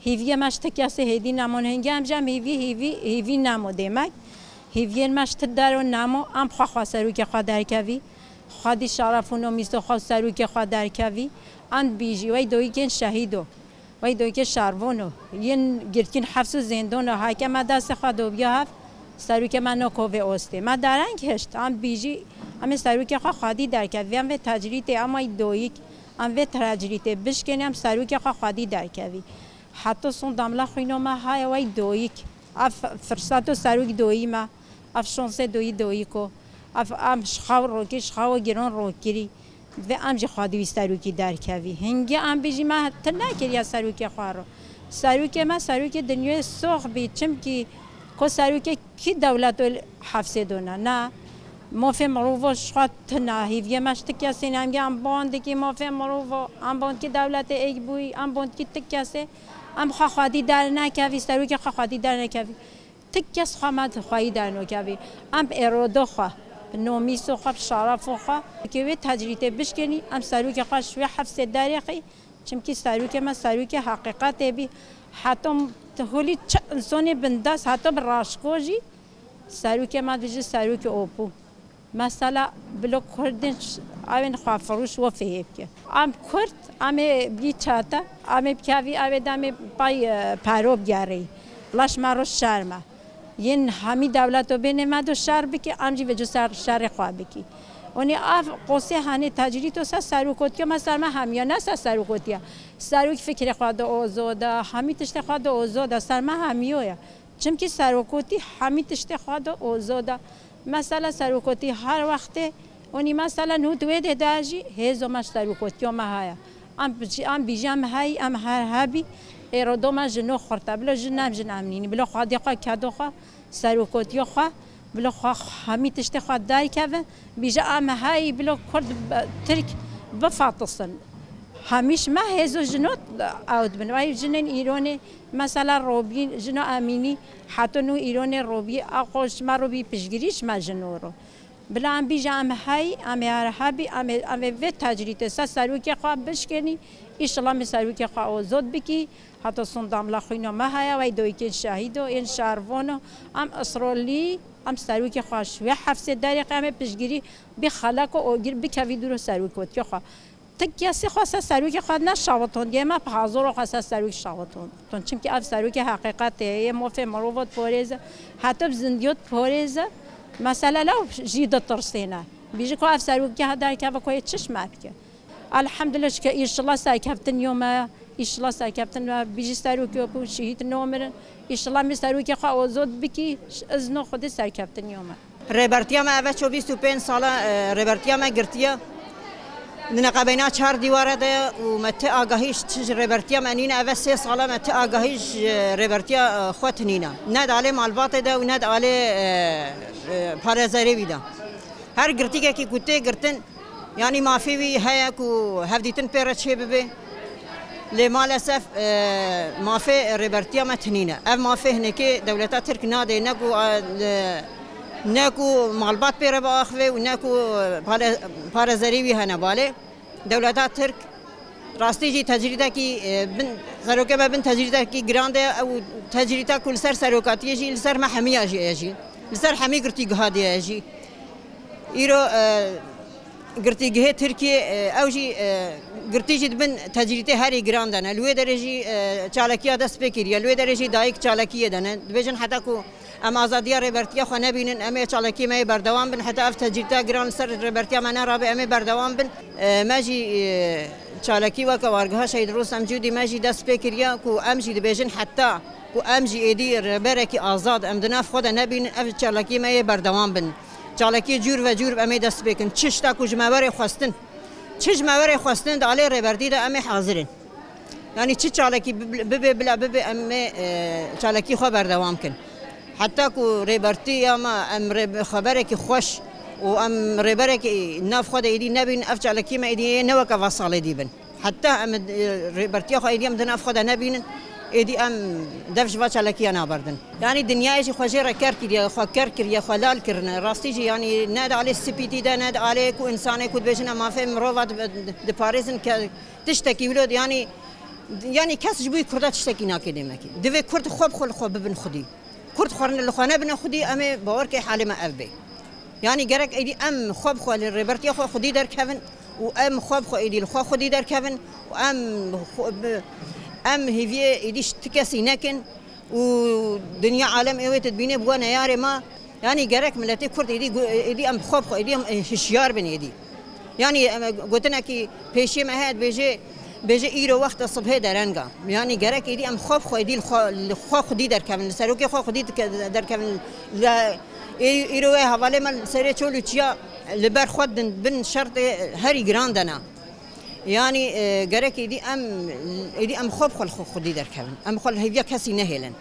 هیوی ماش تکیاسه هدی نمون هنگی ام جام هیوی نمو دیمک هیوی ماش تدارو نمو ام خوا سرو که خوا درکوی خادی شرفونو میستو خوا سرو که خوا درکوی اند بیجی وای دوی کن شهیدو وای دوی که شرفونو ین گرکین حفظ زندانو حاکم دست خوا دو بیا هف سرو که منو کوه اوسته ما درنگ هشت ام بیجی ام سرو که خوا خادی درکوی ام و تجریت اما دوی ام و تجریت بشکنیم سرو که خوا خادی درکوی حتی سون داملا خوینو ما های وای دویک اف فرصتو سروک دویی ما اف شانسه دویی کو اف ام شخاو روکی شخاو گران روکری و ام جی خادی سروکی درکوی هنگی ام بیجی ما تنکری از سروک خوارو سروک ما سروک دنیای سوخ بی چم کی کو سروک کی دولت حفظ دونه نه مافه مروو شخات تناهیوی مشت کسی نمیگه ام باند کی مافه مروو ام باند کی دولت ایک بوی ام باند کی تکیاسه ام خواهی در نکوی سرو که خواهی در نکوی تکیس خواهد خواهی در نکوی ام اراده خواه نومیس خواه شرف خواه که وی تجریته بشکنی ام سرو که خواه شوی حفظ دریقی چمکی سرو که ما سرو که حقیقت بی حتی تهولی چه انسانی بنداز حتی براشکوژی سرو که ما دیجی سرو که اوپو مثلا بلو کردن آمین خواه فروش و فهیب که ام کرد ام بی چاته ام بکوی ام دام پای پروب گری لاش مرو شرمه ین همی دولتو بین مدو شر بکی ام جی وجو شر خواه بکی اونی آف قصه هنی تجری تو سرو کتیا مثلا ما همیانه سرو کتیا سرو فکر خواد آزاده همی تشت خواد آزاده سر ما همیویا چون که سرو کتی همی تشت خواد آزاده مثلا سرو کتی هر وقته اونی مثلا نو دویده داجی هزو مش سرو کتیا ما هایا ام بیجام های ام هر هبی ارادو ما جنو خورده بلا جنم جنامنینی بلا خوادی خواه کدو خواه سرو کتیا خواه بلا خواه همی تشت خواه دای که بیجا ام های بلا کرد ترک بفاطسن همیش ما هزو جنوت آود بن وای جنن ایرانی مثلا روبی جنو امینی حتی نو ایرانی روبی آقاش ما روبی پیشگیریش ما جنو رو بلا ام بیجا ام های ام هرهبی ام و تجریت سرو که خواه بشکنی ایشالله می سرو که خواه آزاد بکی حتی صندام لخوینو ما های وای دوی که شهیدو این شهروانو ام اسرالی ام سرو که خواه شوی حفظ دریقه ام پیشگیری بی خلاق و اوگیر بکوی دورو سرو که خواه تکیاسی خواسته سرو که خود نشاوتون دیگه ما پازور خواسته سرو که شاوتون تون چیم که اف سرو که حقیقته مفه مروت پوریزه حتی زندیات پوریزه مثلا لو جیده ترسینه بیچه که اف سرو که در که وقتی چشم که الحمدلله که ایشالله سرکفتن یوم ایشالله سرکفتن بیچه سرو که بود شهید نومرن ایشالله می سرو که خود آزاد بکی از نو خود سرکفتن یوم ربرتیا ما اول 25 ساله ربرتیا ما گرتیا نقابینا 4 دیواره ده و مت آگاهیش ربرتیا منین اول 3 ساله مت آگاهیش ربرتیا خود نینا ند علی مالبات ده و ند علی پارازاری بیدا هر گرتی که کوته گرتن یعنی مافی وی هیا کو هفدیتن پیرچه ببه لمالاسف مافی ربرتیا متنینا اف مافی هنکی دولت ترک ناده نکو مالبات پیره با آخوه و نکو پارازاری وی هنه باله دولت ترک راستی جی تجریده کی بن سروکه بن تجریده کی گرانده او تجریده کل سر سروکاتی جی لسر محمیه جی لسر حمی گرتی گهادی جی ایرو گرتی گه ترکیه او جی گرتی جی بن تجریده هری گرانده نه لوی درجی چالکیه دست بکیریه لوی درجی دایک چالکیه دنه بجن حتی کو ام آزادی ربرتیا خو نبینن ام چالکی می بردوام بن حتی اف تجریده گران سر ربرتیا من رابع ام بردوام بن ماجی چالکی و کوارگاه شهید روس ام جودی ماجی دست بکریا کو ام جی بجن حتی کو ام جی ایدی ربرکی آزاد ام دناف خود نبینن اف چالکی می بردوام بن چالکی جور و جور ام دست بکن چش تا کو جماوری خواستن چش جماوری خواستن داله ربردی ده ام حاضرن یعنی چه چالکی بلا ام چالکی خو بردوام کن حتی کو ربرتی اما ام خبرك خوش و ام ربرك ناف خود ایدی نبین اف چالکی ما ایدی نو که وصله دی بن حتی ام ربرتی خو ایدی ام دناف خود نبین ایدی ام دفش با چالکی انا بردن یعنی دنیای خوشی را کرد خو کرد یا خلال کرن راستی یعنی ند علی سپیتی ده ند علی کو انسان کو بجنا ما فهم روات د پاریزن که تشتکی ولود یعنی يعني كاس جبوي كردات شتكي ناكي ديمكي دفي كرد خوب خل خوب بن خدي كرد خورن الخانه بن خدي امي باوركي حالي ما افبي يعني جرك ايدي ام خوب خو الريبرتي خو خدي در كفن وام خوب خو ايدي الخو خدي در كفن وام ام هيفي ايدي شتكسي نكن ودنيا عالم ايوت تبيني بوانا ياري ما يعني جرك ملتي كرد ايدي ام خوب خو ايدي هشيار بن ايدي يعني قلت لنا كي بيشي ما هاد بيجي ايرو وقت الصبح درنگا يعني جرك ايدي ام خوب خو ايدي الخو خدي در كفن سروكي خو خدي در كفن لا ایروی حواله من سری چولو چیا لبر خود بن شرط هری گراندنا یعنی گرک ایدی ام خوب خل خودی در کلن ام خل هیچ کسی نهیلن